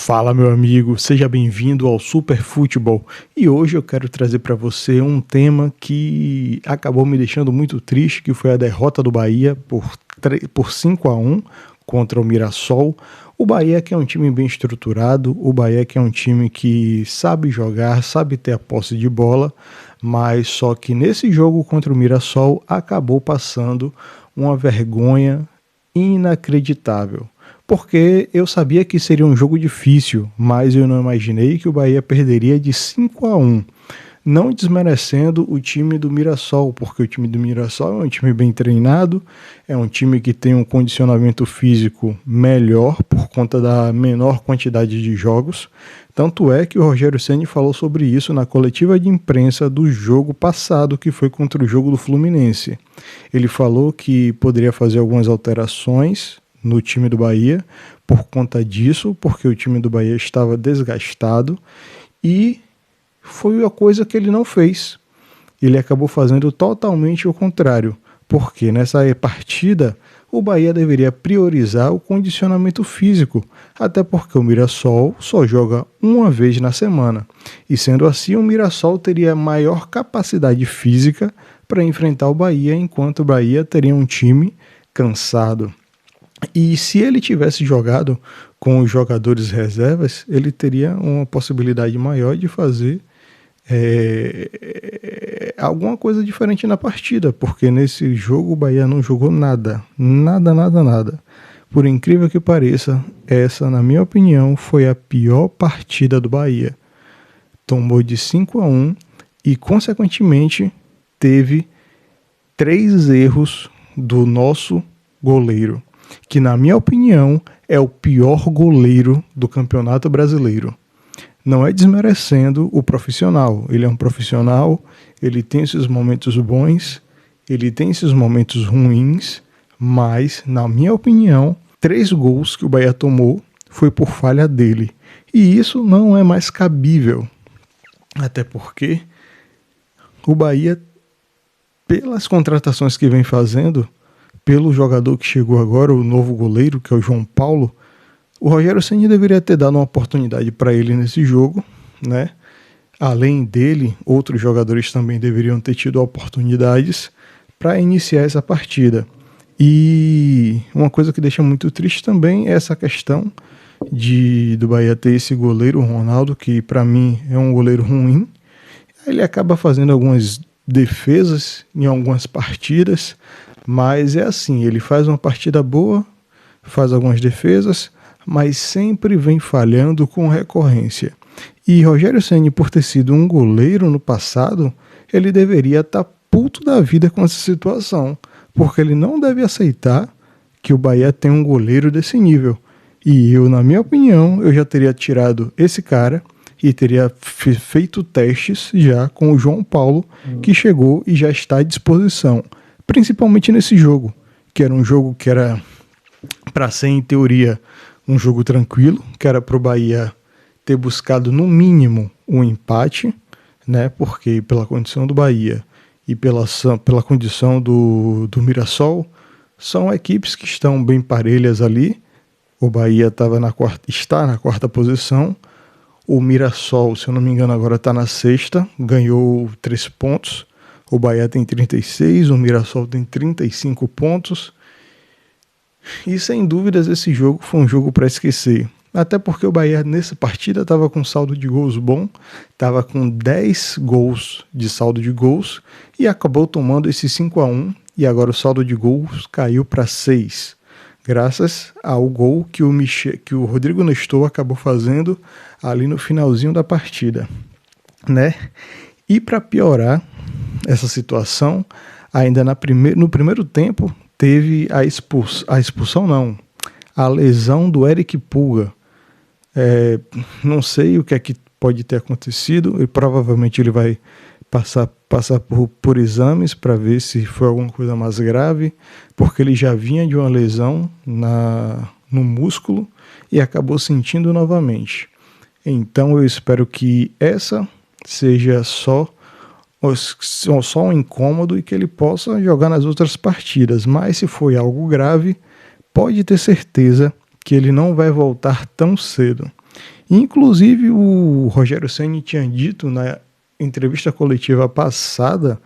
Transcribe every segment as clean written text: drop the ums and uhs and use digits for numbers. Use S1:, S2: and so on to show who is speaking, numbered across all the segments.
S1: Fala, meu amigo, seja bem-vindo ao Super Futebol. E hoje eu quero trazer para você um tema que acabou me deixando muito triste, que foi a derrota do Bahia por 5-1 contra o Mirassol. O Bahia que é um time bem estruturado, o Bahia que é um time que sabe jogar, sabe ter a posse de bola, mas só que nesse jogo contra o Mirassol acabou passando uma vergonha inacreditável. Porque eu sabia que seria um jogo difícil, mas eu não imaginei que o Bahia perderia de 5-1. Não desmerecendo o time do Mirassol, porque o time do Mirassol é um time bem treinado, é um time que tem um condicionamento físico melhor por conta da menor quantidade de jogos. Tanto é que o Rogério Ceni falou sobre isso na coletiva de imprensa do jogo passado, que foi contra o jogo do Fluminense. Ele falou que poderia fazer algumas alterações no time do Bahia por conta disso, porque o time do Bahia estava desgastado, e foi a coisa que ele não fez. Ele acabou fazendo totalmente o contrário, porque nessa partida o Bahia deveria priorizar o condicionamento físico, até porque o Mirassol só joga uma vez na semana, e sendo assim o Mirassol teria maior capacidade física para enfrentar o Bahia, enquanto o Bahia teria um time cansado. E se ele tivesse jogado com os jogadores reservas, ele teria uma possibilidade maior de fazer alguma coisa diferente na partida, porque nesse jogo o Bahia não jogou nada. Por incrível que pareça, essa, na minha opinião, foi a pior partida do Bahia. Tomou de 5-1 e, consequentemente, teve 3 erros do nosso goleiro, que na minha opinião é o pior goleiro do Campeonato Brasileiro. Não é desmerecendo o profissional, ele é um profissional, ele tem esses momentos bons, ele tem esses momentos ruins, mas na minha opinião, 3 gols que o Bahia tomou foi por falha dele. E isso não é mais cabível, até porque o Bahia, pelas contratações que vem fazendo, pelo jogador que chegou agora, o novo goleiro, que é o João Paulo, o Rogério Ceni deveria ter dado uma oportunidade para ele nesse jogo, né? Além dele, outros jogadores também deveriam ter tido oportunidades para iniciar essa partida. E uma coisa que deixa muito triste também é essa questão do Bahia ter esse goleiro, o Ronaldo, que para mim é um goleiro ruim. Ele acaba fazendo algumas defesas em algumas partidas, mas é assim, ele faz uma partida boa, faz algumas defesas, mas sempre vem falhando com recorrência. E Rogério Ceni, por ter sido um goleiro no passado, ele deveria estar puto da vida com essa situação, porque ele não deve aceitar que o Bahia tem um goleiro desse nível. E eu, na minha opinião, eu já teria tirado esse cara e teria feito testes já com o João Paulo, que chegou e já está à disposição. Principalmente nesse jogo, que era um jogo que era para ser, em teoria, um jogo tranquilo, que era para o Bahia ter buscado no mínimo um empate, né? Porque pela condição do Bahia e pela condição do Mirassol, são equipes que estão bem parelhas ali. O Bahia está na quarta posição, o Mirassol, se eu não me engano, agora está na sexta, ganhou 3 pontos. O Bahia tem 36, o Mirassol tem 35 pontos. E sem dúvidas esse jogo foi um jogo para esquecer. Até porque o Bahia nessa partida estava com saldo de gols bom, estava com 10 gols de saldo de gols e acabou tomando esse 5-1 e agora o saldo de gols caiu para 6. Graças ao gol que o Rodrigo Nestor acabou fazendo ali no finalzinho da partida, né? E para piorar essa situação, ainda no primeiro tempo teve a lesão do Eric Pulga. Não sei o que é que pode ter acontecido, e provavelmente ele vai passar por exames para ver se foi alguma coisa mais grave, porque ele já vinha de uma lesão no músculo e acabou sentindo novamente. Então eu espero que essa seja só um incômodo e que ele possa jogar nas outras partidas, mas se foi algo grave, pode ter certeza que ele não vai voltar tão cedo. Inclusive o Rogério Ceni tinha dito na entrevista coletiva passada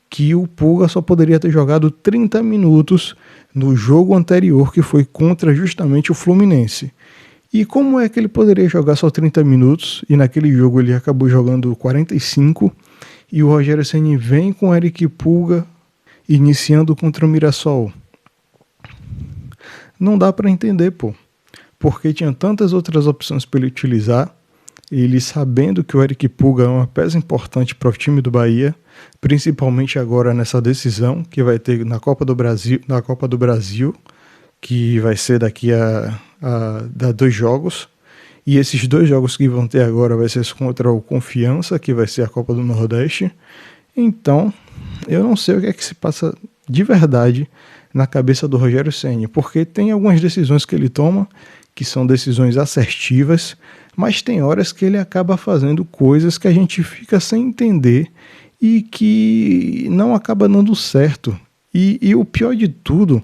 S1: que o Pulga só poderia ter jogado 30 minutos no jogo anterior, que foi contra justamente o Fluminense. E como é que ele poderia jogar só 30 minutos e naquele jogo ele acabou jogando 45 e o Rogério Ceni vem com o Eric Pulga iniciando contra o Mirassol? Não dá para entender, porque tinha tantas outras opções para ele utilizar, ele sabendo que o Eric Pulga é uma peça importante para o time do Bahia, principalmente agora nessa decisão que vai ter na Copa do Brasil, que vai ser daqui a 2 jogos, e esses 2 jogos que vão ter agora vai ser contra o Confiança, que vai ser a Copa do Nordeste. Então, eu não sei o que é que se passa de verdade na cabeça do Rogério Ceni, porque tem algumas decisões que ele toma que são decisões assertivas, mas tem horas que ele acaba fazendo coisas que a gente fica sem entender e que não acaba dando certo. E o pior de tudo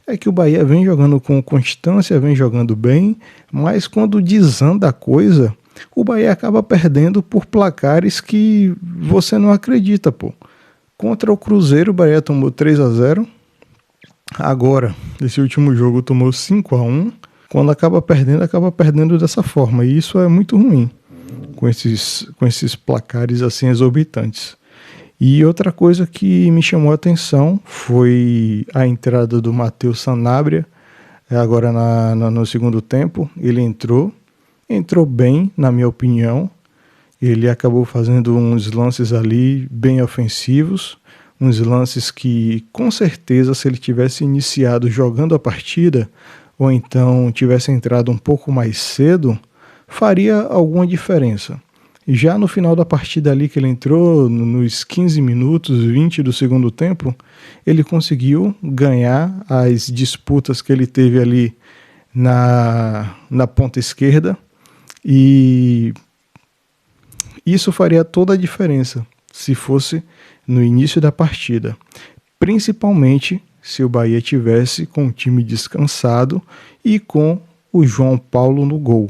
S1: é que o Bahia vem jogando com constância, vem jogando bem, mas quando desanda a coisa, o Bahia acaba perdendo por placares que você não acredita, Contra o Cruzeiro, o Bahia tomou 3-0. Agora, nesse último jogo, tomou 5-1. Quando acaba perdendo dessa forma. E isso é muito ruim, com esses placares assim exorbitantes. E outra coisa que me chamou a atenção foi a entrada do Matheus Sanabria, agora no segundo tempo. Ele entrou bem, na minha opinião. Ele acabou fazendo uns lances ali bem ofensivos, uns lances que, com certeza, se ele tivesse iniciado jogando a partida, ou então tivesse entrado um pouco mais cedo, faria alguma diferença. E já no final da partida ali que ele entrou, nos 15 minutos, 20 do segundo tempo, ele conseguiu ganhar as disputas que ele teve ali na ponta esquerda, e isso faria toda a diferença se fosse no início da partida, principalmente se o Bahia tivesse com o time descansado e com o João Paulo no gol,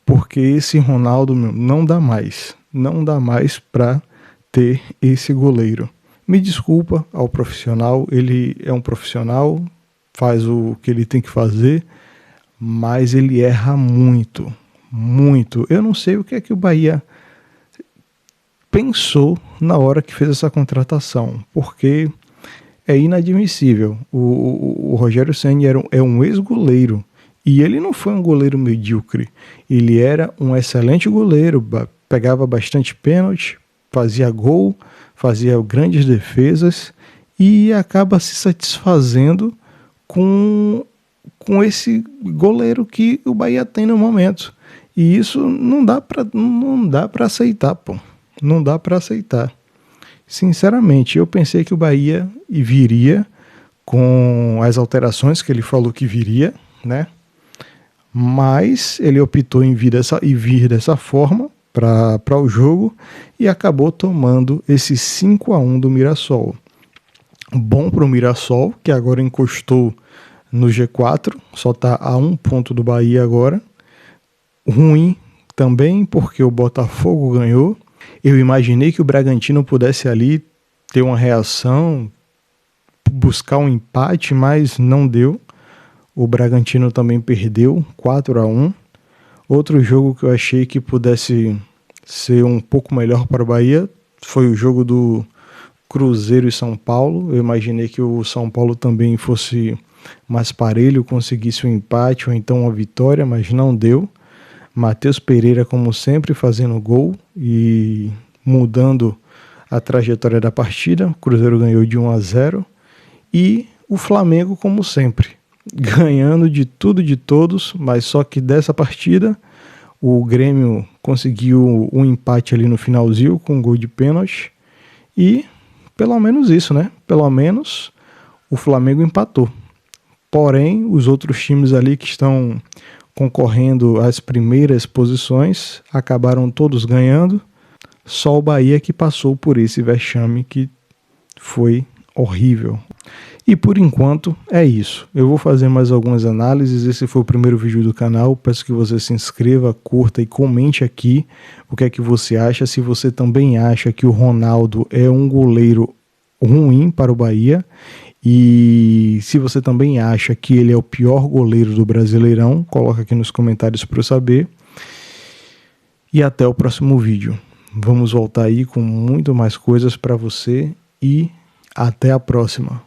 S1: porque esse Ronaldo não dá mais para ter esse goleiro. Me desculpa ao profissional, ele é um profissional, faz o que ele tem que fazer, mas ele erra muito. Eu não sei o que é que o Bahia pensou na hora que fez essa contratação, porque é inadmissível. O Rogério Ceni é um ex-goleiro e ele não foi um goleiro medíocre. Ele era um excelente goleiro, pegava bastante pênalti, fazia gol, fazia grandes defesas e acaba se satisfazendo com esse goleiro que o Bahia tem no momento. E isso não dá para aceitar, Não dá para aceitar. Sinceramente, eu pensei que o Bahia viria com as alterações que ele falou que viria, né? Mas ele optou em vir dessa forma para o jogo e acabou tomando esse 5-1 do Mirassol. Bom para o Mirassol, que agora encostou no G4, só está a 1 ponto do Bahia agora. Ruim também porque o Botafogo ganhou. Eu imaginei que o Bragantino pudesse ali ter uma reação, buscar um empate, mas não deu. O Bragantino também perdeu 4-1. Outro jogo que eu achei que pudesse ser um pouco melhor para o Bahia foi o jogo do Cruzeiro e São Paulo. Eu imaginei que o São Paulo também fosse mais parelho, conseguisse um empate ou então uma vitória, mas não deu. Matheus Pereira, como sempre, fazendo gol e mudando a trajetória da partida. O Cruzeiro ganhou de 1-0. E o Flamengo, como sempre, ganhando de tudo e de todos, mas só que dessa partida o Grêmio conseguiu um empate ali no finalzinho com um gol de pênalti. E pelo menos isso, né? Pelo menos o Flamengo empatou. Porém, os outros times ali que estão concorrendo às primeiras posições acabaram todos ganhando. Só o Bahia que passou por esse vexame que foi horrível. E por enquanto é isso. Eu vou fazer mais algumas análises. Esse foi o primeiro vídeo do canal. Peço que você se inscreva, curta e comente aqui o que é que você acha. Se você também acha que o Ronaldo é um goleiro ruim para o Bahia, e se você também acha que ele é o pior goleiro do Brasileirão, coloca aqui nos comentários para eu saber. E até o próximo vídeo. Vamos voltar aí com muito mais coisas para você e até a próxima.